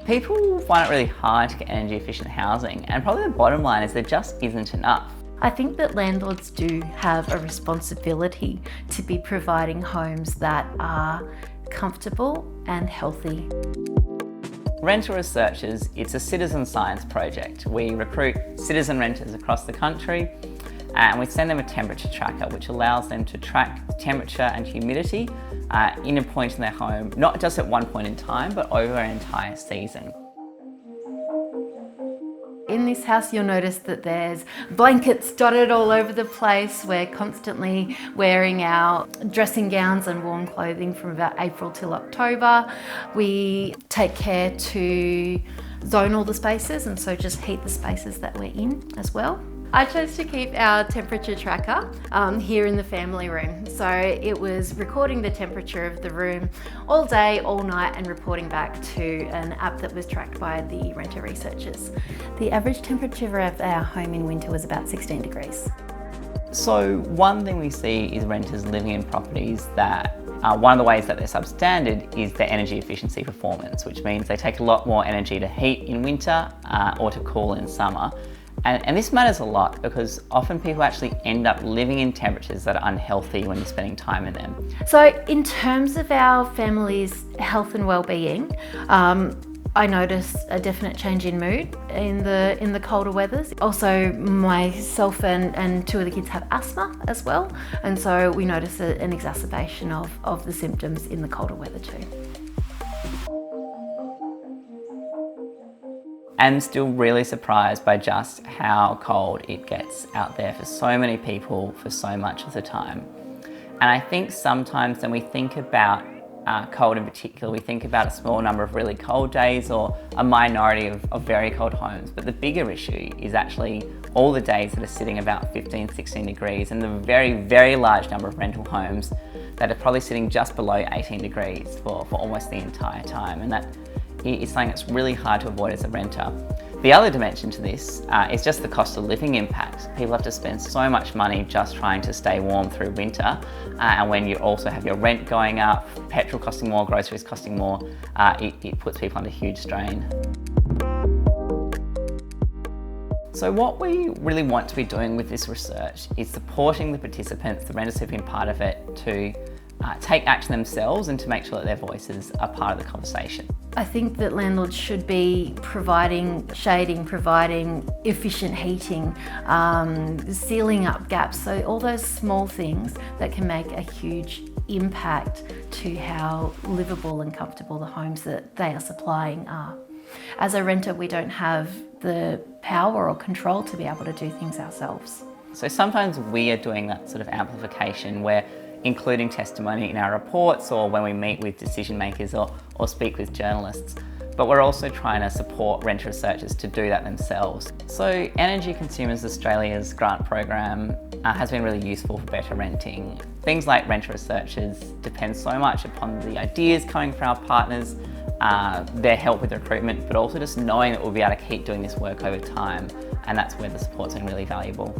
People find it really hard to get energy efficient housing, and probably the bottom line is there just isn't enough. I think that landlords do have a responsibility to be providing homes that are comfortable and healthy. Renter Researchers, it's a citizen science project. We recruit citizen renters across the country and we send them a temperature tracker which allows them to track the temperature and humidity in a point in their home, not just at one point in time, but over an entire season. In this house, you'll notice that there's blankets dotted all over the place. We're constantly wearing our dressing gowns and warm clothing from about April till October. We take care to zone all the spaces and so just heat the spaces that we're in as well. I chose to keep our temperature tracker here in the family room. So it was recording the temperature of the room all day, all night, and reporting back to an app that was tracked by the Renter Researchers. The average temperature of our home in winter was about 16 degrees. So one thing we see is renters living in properties that one of the ways that they're substandard is their energy efficiency performance, which means they take a lot more energy to heat in winter or to cool in summer. And this matters a lot because often people actually end up living in temperatures that are unhealthy when you're spending time in them. So in terms of our family's health and well-being, I notice a definite change in mood in the colder weathers. Also, myself and two of the kids have asthma as well, and so we notice an exacerbation of the symptoms in the colder weather too. I'm still really surprised by just how cold it gets out there for so many people for so much of the time. And I think sometimes when we think about cold in particular, we think about a small number of really cold days or a minority of very cold homes. But the bigger issue is actually all the days that are sitting about 15, 16 degrees and the very, very large number of rental homes that are probably sitting just below 18 degrees for almost the entire time. And that is something that's really hard to avoid as a renter. The other dimension to this is just the cost of living impact. People have to spend so much money just trying to stay warm through winter, and when you also have your rent going up, petrol costing more, groceries costing more, it puts people under huge strain. So what we really want to be doing with this research is supporting the participants, the renters who've been part of it, to take action themselves and to make sure that their voices are part of the conversation. I think that landlords should be providing shading, providing efficient heating, sealing up gaps, so all those small things that can make a huge impact to how livable and comfortable the homes that they are supplying are. As a renter, we don't have the power or control to be able to do things ourselves. So sometimes we are doing that sort of amplification where including testimony in our reports or when we meet with decision makers or speak with journalists. But we're also trying to support Renter Researchers to do that themselves. So Energy Consumers Australia's grant program has been really useful for better renting. Things like Renter Researchers depend so much upon the ideas coming from our partners, their help with recruitment, but also just knowing that we'll be able to keep doing this work over time, and that's where the support's been really valuable.